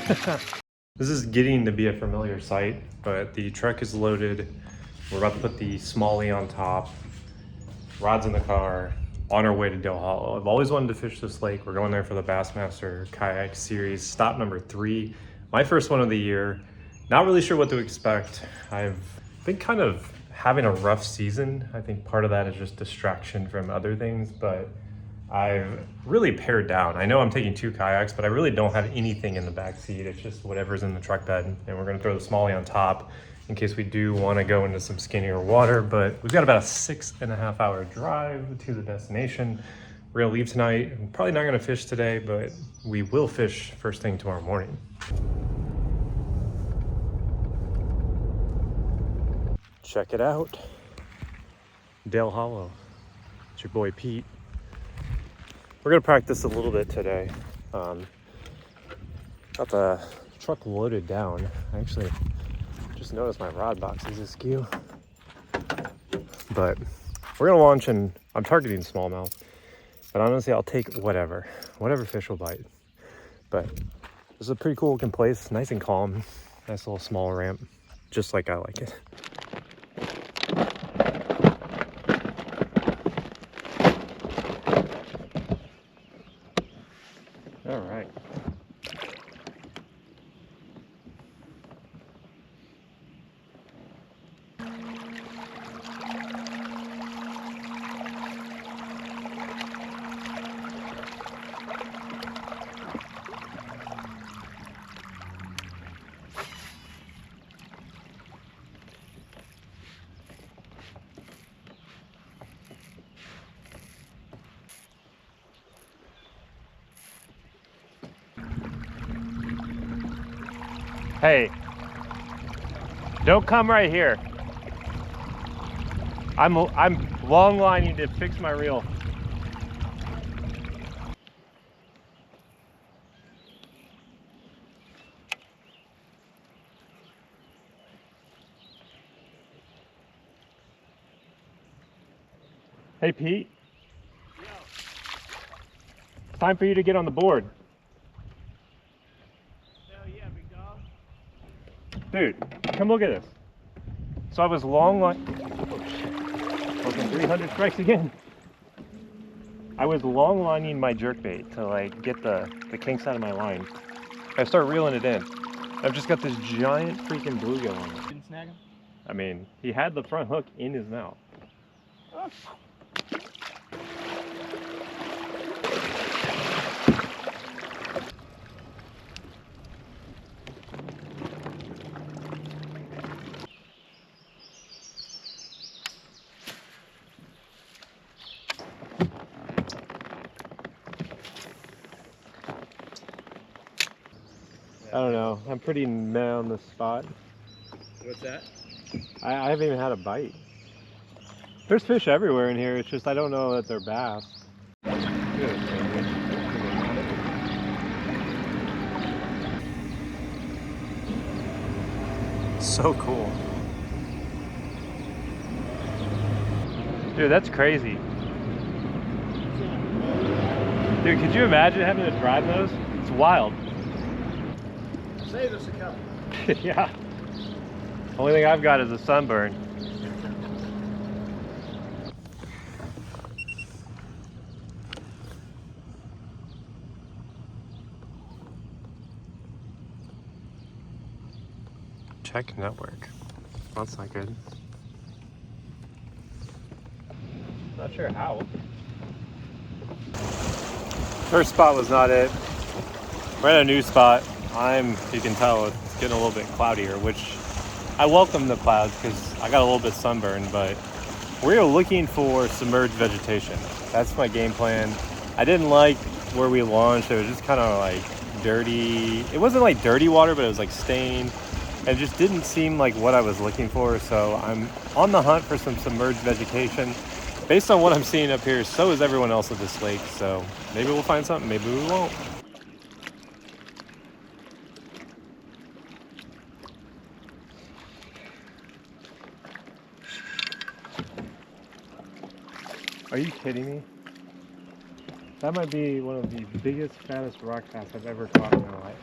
This is getting to be a familiar sight, but the truck is loaded. We're about to put the Shoalie on top. Rod's in the car, on our way to Dale Hollow. I've always wanted to fish this lake. We're going there for the Bassmaster Kayak Series, stop number 3. My first one of the year. Not really sure what to expect. I've been kind of having a rough season. I think part of that is just distraction from other things, but I've really pared down. I know I'm taking 2 kayaks, but I really don't have anything in the back seat. It's just whatever's in the truck bed, and we're gonna throw the Shoalie on top in case we do want to go into some skinnier water. But we've got about a 6.5 hour drive to the destination. We're gonna leave tonight. I'm probably not gonna fish today, but we will fish first thing tomorrow morning. Check it out. Dale Hollow. It's your boy Pete. We're gonna practice a little bit today. Got the truck loaded down. I actually just noticed my rod box is askew. But we're gonna launch, and I'm targeting smallmouth. But honestly, I'll take whatever fish will bite. But this is a pretty cool looking place, nice and calm. Nice little small ramp, just like I like it. All right. Hey, don't come right here. I'm long lining to fix my reel. Hey Pete. Yo. It's time for you to get on the board. Hell yeah, big dog. Dude, come look at this. So I was long line. Oh shit. Fucking 300 strikes again. I was long lining my jerkbait to like get the kinks out of my line. I start reeling it in. I've just got this giant freaking bluegill on it. Didn't snag him? I mean, he had the front hook in his mouth. Oh. I don't know. I'm pretty meh on the spot. What's that? I haven't even had a bite. There's fish everywhere in here. It's just I don't know that they're bass. Look at this thing. So cool. Dude, that's crazy. Dude, could you imagine having to drive those? It's wild. Save us a couple. Yeah. Only thing I've got is a sunburn. Check network. That's not good. Not sure how. First spot was not it. We're at a new spot. You can tell it's getting a little bit cloudier, which I welcome the clouds because I got a little bit sunburned, but we're looking for submerged vegetation. That's my game plan. I didn't like where we launched. It was just kind of like dirty. It wasn't like dirty water, but it was like stained. It just didn't seem like what I was looking for. So I'm on the hunt for some submerged vegetation. Based on what I'm seeing up here, so is everyone else at this lake. So maybe we'll find something, maybe we won't. Are you kidding me? That might be one of the biggest, fattest rock bass I've ever caught in my life.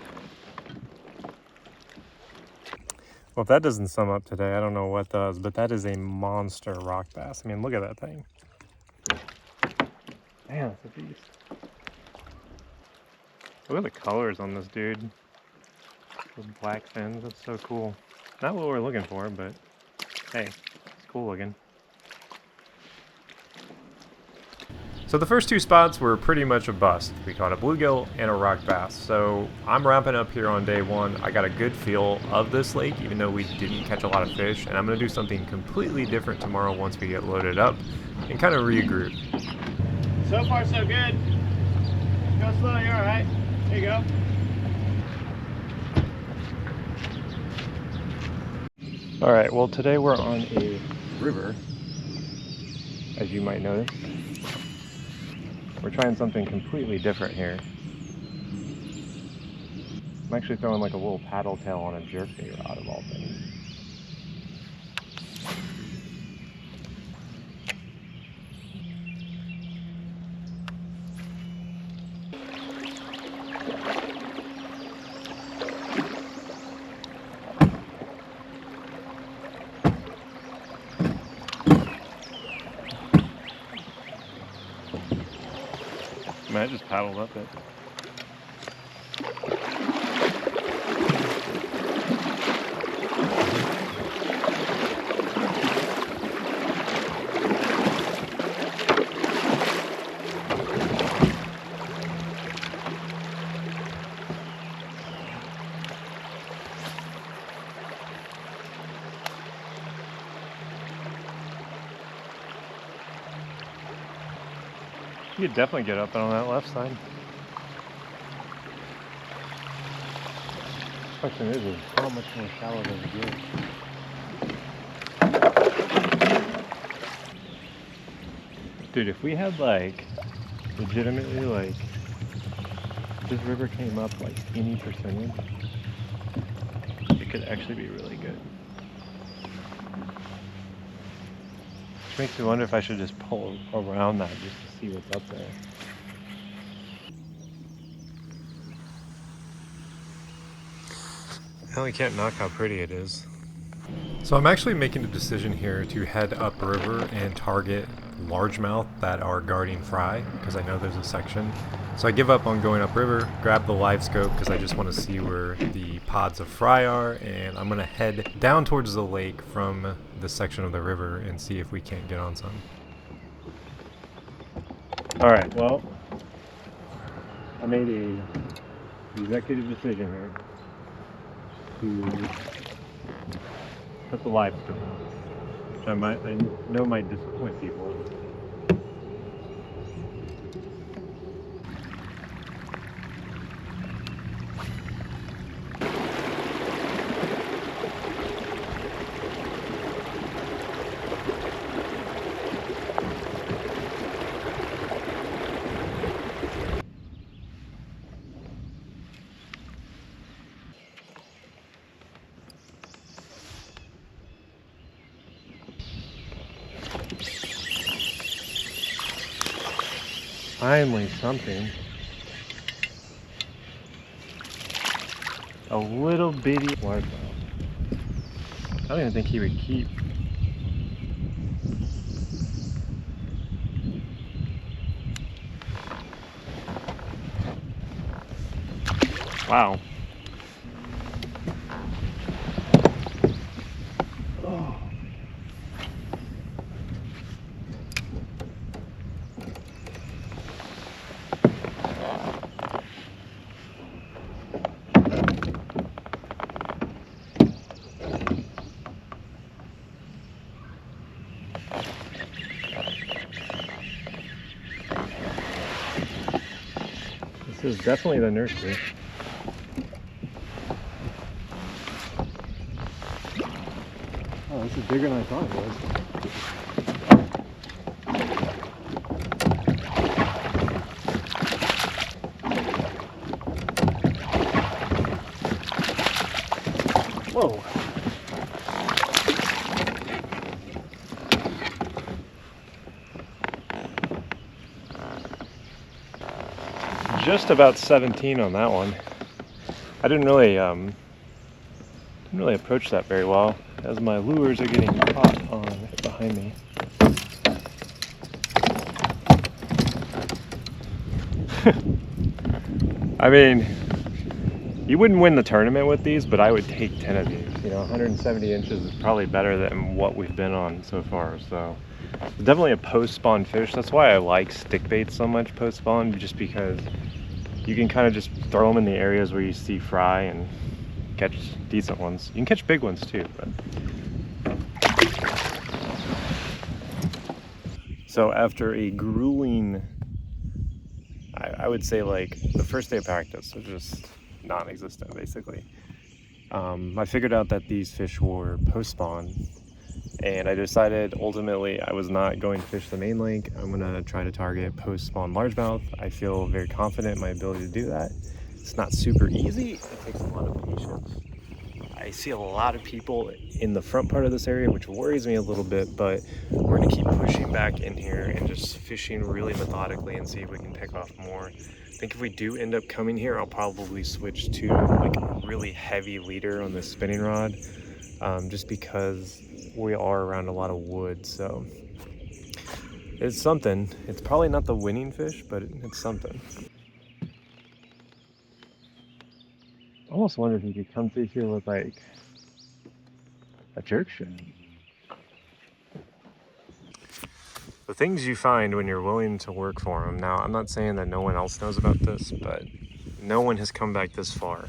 Well, if that doesn't sum up today, I don't know what does, but that is a monster rock bass. I mean, look at that thing. Man, it's a beast. Look at the colors on this dude. Those black fins, that's so cool. Not what we're looking for, but hey, it's cool looking. So the first two spots were pretty much a bust. We caught a bluegill and a rock bass. So I'm wrapping up here on day one. I got a good feel of this lake, even though we didn't catch a lot of fish. And I'm gonna do something completely different tomorrow once we get loaded up and kind of regroup. So far, so good. Go slow, you're all right. There you go. All right, well today we're on a river, as you might notice. We're trying something completely different here. I'm actually throwing like a little paddle tail on a jerkbait rod of all things. I mean, I just paddled up it. You could definitely get up on that left side. Question is how much more shallow does it get? Dude, if we had like, legitimately like, this river came up like any percentage, it could actually be really good. Which makes me wonder if I should just pull around that just to see what's up there. Hell, you can't knock how pretty it is. So I'm actually making a decision here to head upriver and target largemouth that are guarding fry, because I know there's a section. So I give up on going upriver, grab the live scope because I just want to see where the pods of fry are, and I'm going to head down towards the lake from this section of the river and see if we can't get on some. Alright, well, I made a executive decision here to put the live scope on, which I know might disappoint people. Finally something. A little bitty largemouth. I don't even think he would keep. Wow. Oh. This is definitely the nursery. Oh, this is bigger than I thought it was. Whoa. Just about 17 on that one. I didn't really Didn't really approach that very well as my lures are getting caught on behind me. I mean, you wouldn't win the tournament with these, but I would take 10 of these. You know, 170 inches is probably better than what we've been on so far. So it's definitely a post-spawn fish. That's why I like stick baits so much post-spawn, just because you can kind of just throw them in the areas where you see fry and catch decent ones. You can catch big ones too. But... So after a grueling, I would say like the first day of practice was just non-existent basically. I figured out that these fish were post-spawn, and I decided ultimately I was not going to fish the main lake. I'm gonna try to target post-spawn largemouth. I feel very confident in my ability to do that. It's not super easy, it takes a lot of patience. I see a lot of people in the front part of this area, which worries me a little bit, but we're gonna keep pushing back in here and just fishing really methodically and see if we can pick off more. I think if we do end up coming here, I'll probably switch to like a really heavy leader on this spinning rod, just because we are around a lot of wood. So it's something. It's probably not the winning fish, but it's something. I almost wonder if you could come through here with like a jerk shot. The things you find when you're willing to work for them. Now, I'm not saying that no one else knows about this, but no one has come back this far.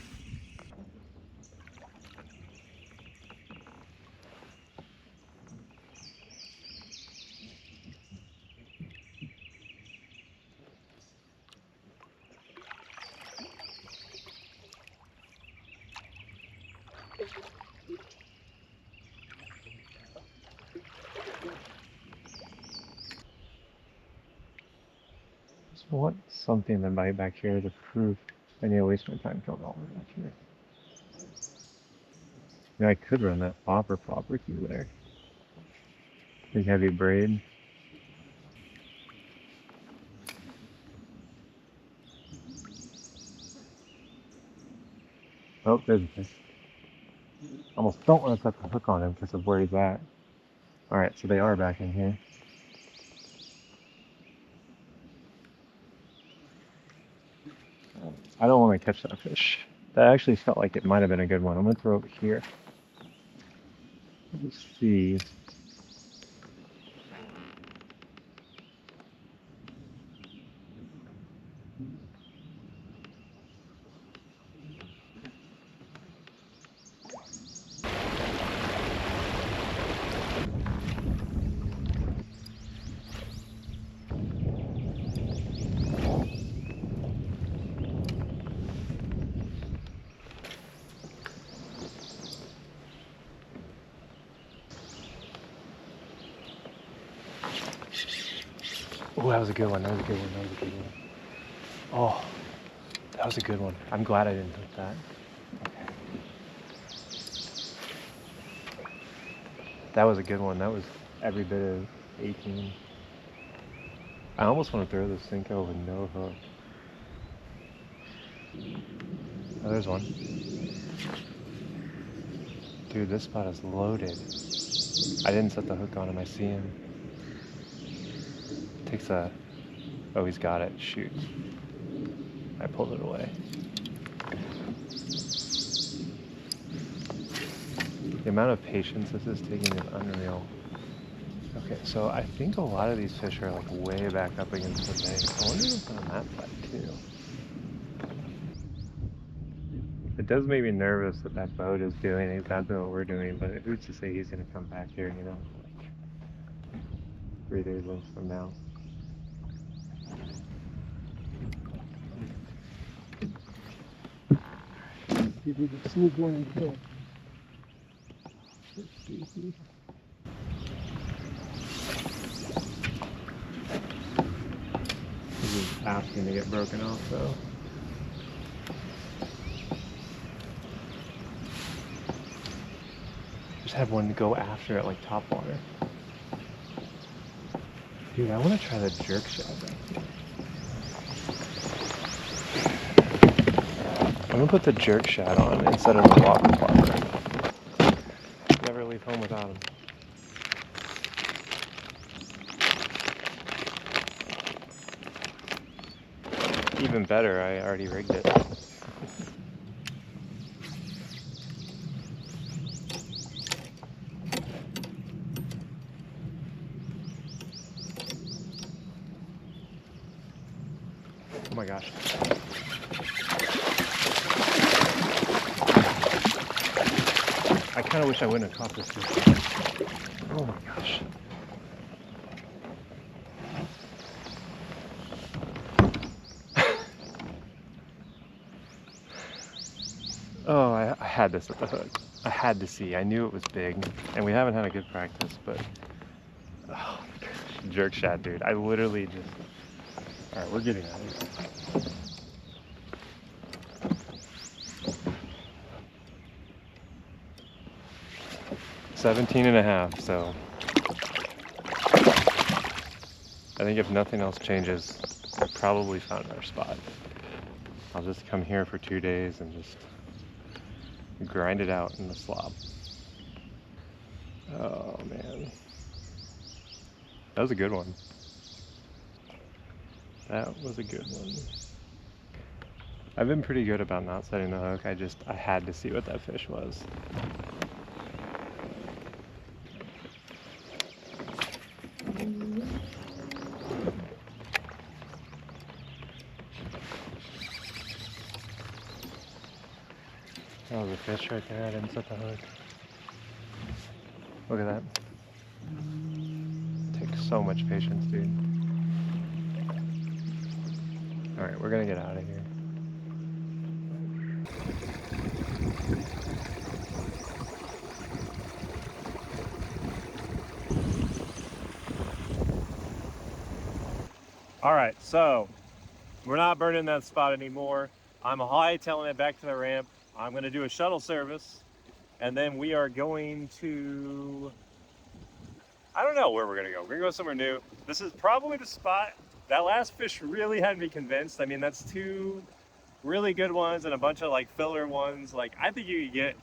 I want something to bite back here to prove I need to waste my time going all the way back here. I mean, I could run that popper through there. Big heavy braid. Oh, there's a fish. Almost don't want to set the hook on him because of where he's at. Alright, so they are back in here. I don't want to catch that fish. That actually felt like it might have been a good one. I'm going to throw it here. Let's see. Oh, that was a good one. That was a good one. That was a good one. Oh, that was a good one. I'm glad I didn't hit that. Okay. That was a good one. That was every bit of 18. I almost want to throw this Cinco with no hook. Oh, there's one. Dude, this spot is loaded. I didn't set the hook on him. I see him. Takes a... Oh, he's got it. Shoot. I pulled it away. The amount of patience this is taking is unreal. Okay, so I think a lot of these fish are like way back up against the bank. I wonder if it's on that side too. It does make me nervous that that boat is doing exactly what we're doing, but who's to say he's going to come back here, you know, like 3 days from now. See if we can sneak one in here. He's asking to get broken off though. Just have one go after it like Topwater. Dude, I want to try the jerk shot back here. I'm gonna put the jerk shot on instead of the whopper popper. even better, I already rigged it. Oh my gosh. I kind of wish I wouldn't have caught this fish. Oh my gosh. Oh, I had this at the hook. I had to see. I knew it was big, and we haven't had a good practice, but oh my gosh, jerk shot, dude. I literally just. All right, we're getting out of here. 17.5, so I think if nothing else changes, I probably found our spot. I'll just come here for 2 days and just grind it out in the slob. Oh man, that was a good one. That was a good one. I've been pretty good about not setting the hook. I had to see what that fish was. That was a fish right there. I didn't set the hook. Look at that. It takes so much patience, dude. Alright, we're gonna get out of here. Alright, so we're not burning that spot anymore. I'm hightailing it back to the ramp. I'm going to do a shuttle service, and then we are going to, I don't know where we're going to go. We're going to go somewhere new. This is probably the spot. That last fish really had me convinced. I mean, that's 2 really good ones and a bunch of like filler ones. Like, I think you could get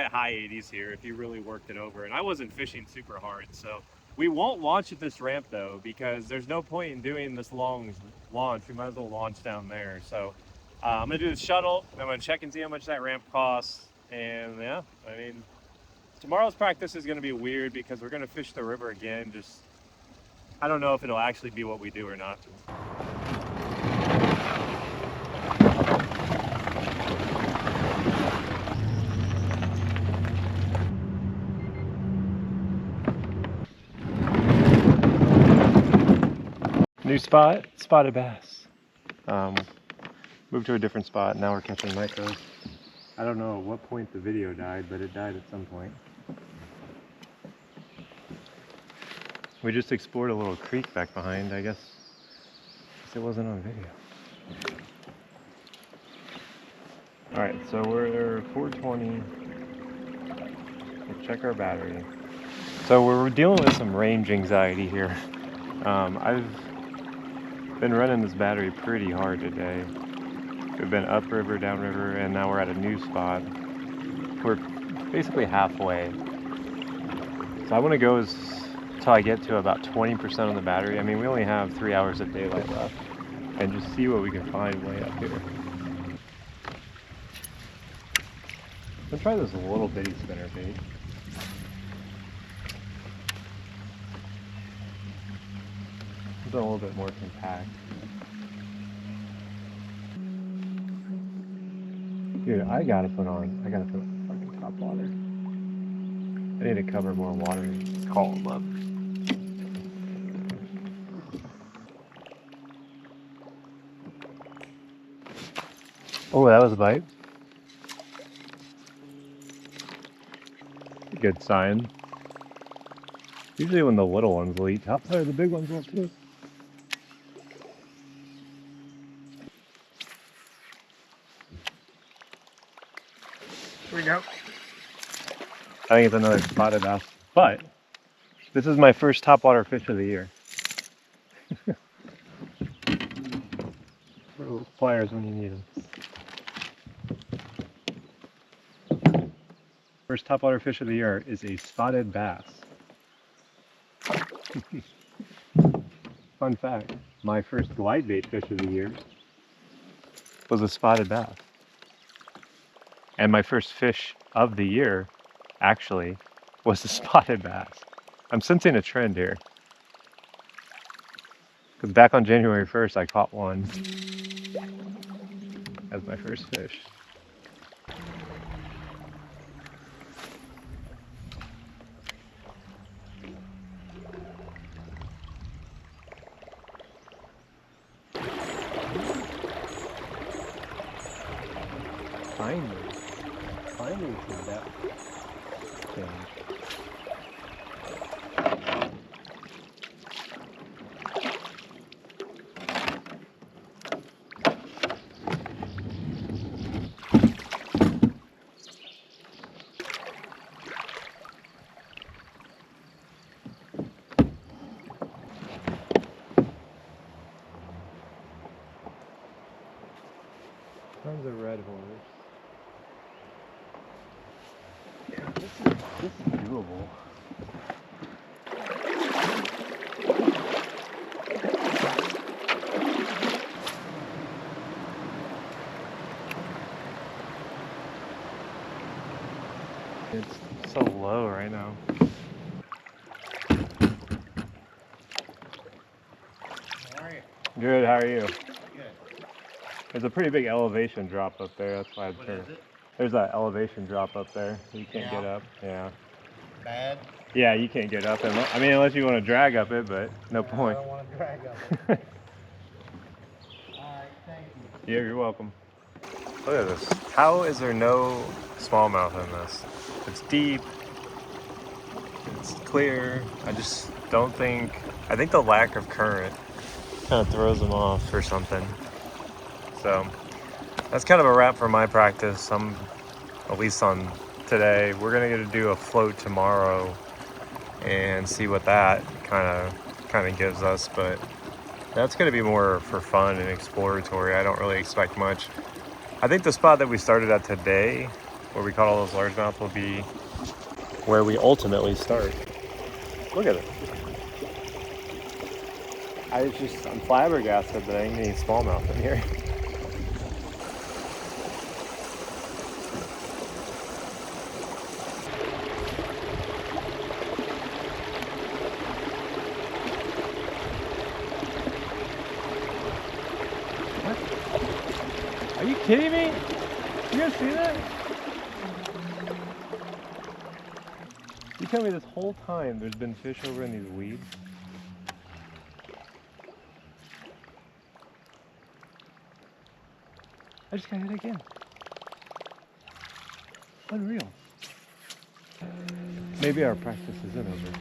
high 80s here if you really worked it over. And I wasn't fishing super hard, so we won't launch at this ramp though, because there's no point in doing this long launch. We might as well launch down there. So I'm gonna do the shuttle. I'm gonna check and see how much that ramp costs. And yeah, I mean, tomorrow's practice is gonna be weird because we're gonna fish the river again. Just, I don't know if it'll actually be what we do or not. New spot, spotted bass. Moved to a different spot. Now we're catching micros. I don't know at what point the video died, but it died at some point. We just explored a little creek back behind. I guess it wasn't on video. All right, so we're 420. We'll check our battery. So we're dealing with some range anxiety here. I've been running this battery pretty hard today. We've been upriver, downriver, and now we're at a new spot. We're basically halfway. So I want to go until I get to about 20% on the battery. I mean, we only have 3 hours of daylight left, and just see what we can find way up here. Let's try this little bitty spinner bait. It's a little bit more compact. Dude, I gotta put on fucking Topwater. I need to cover more water and call them up. Oh, that was a bite. Good sign. Usually when the little ones will eat Topwater, the big ones will too. Here we go. I think it's another spotted bass, but this is my first topwater fish of the year. Little pliers when you need them. First topwater fish of the year is a spotted bass. Fun fact. My first glide bait fish of the year was a spotted bass. And my first fish of the year, actually, was a spotted bass. I'm sensing a trend here. Because back on January 1st, I caught one as my first fish. Finally some depth change. Tons of red horse. Yeah, this is doable. It's so low right now. How are you? Good, how are you? Good. There's a pretty big elevation drop up there, that's why I'm What sure. is it? There's that elevation drop up there. You can't Yeah. get up. Yeah. Bad? Yeah, you can't get up. I mean, unless you want to drag up it, but no point. I don't want to drag up. Alright, thank you. Yeah, you're welcome. Look at this. How is there no smallmouth in this? It's deep. It's clear. I just don't think... I think the lack of current kind of throws them off or something. So, that's kind of a wrap for my practice. I'm, at least on today, we're going to get to do a float tomorrow and see what that kind of gives us, but that's going to be more for fun and exploratory. I don't really expect much. I think the spot that we started at today, where we caught all those largemouth, will be where we ultimately start. Look at it. I'm flabbergasted that I ain't any smallmouth in here. Are you kidding me? You guys see that? You tell me this whole time there's been fish over in these weeds? I just got hit again. Unreal. Maybe our practice isn't over.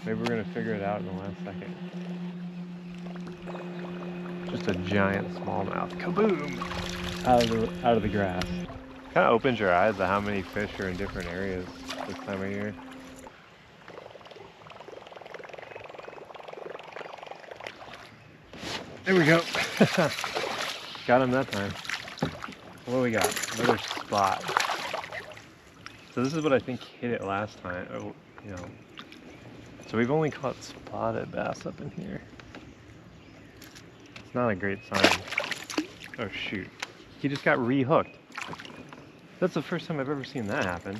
Maybe we're gonna figure it out in the last second. Just a giant smallmouth. Kaboom! Out of the grass. Kind of opens your eyes to how many fish are in different areas this time of year. There we go. Got him that time. What do we got? Another spot. So this is what I think hit it last time. Oh, you know. So we've only caught spotted bass up in here. It's not a great sign. Oh shoot. He just got re-hooked. That's the first time I've ever seen that happen.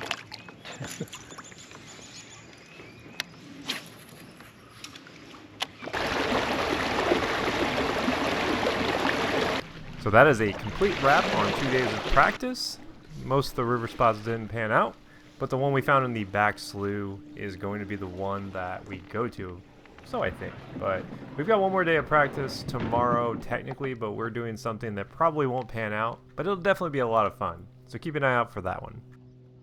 So that is a complete wrap on 2 days of practice. Most of the river spots didn't pan out, but the one we found in the back slough is going to be the one that we go to. So I think, but we've got one more day of practice tomorrow technically, but we're doing something that probably won't pan out, but it'll definitely be a lot of fun. So keep an eye out for that one.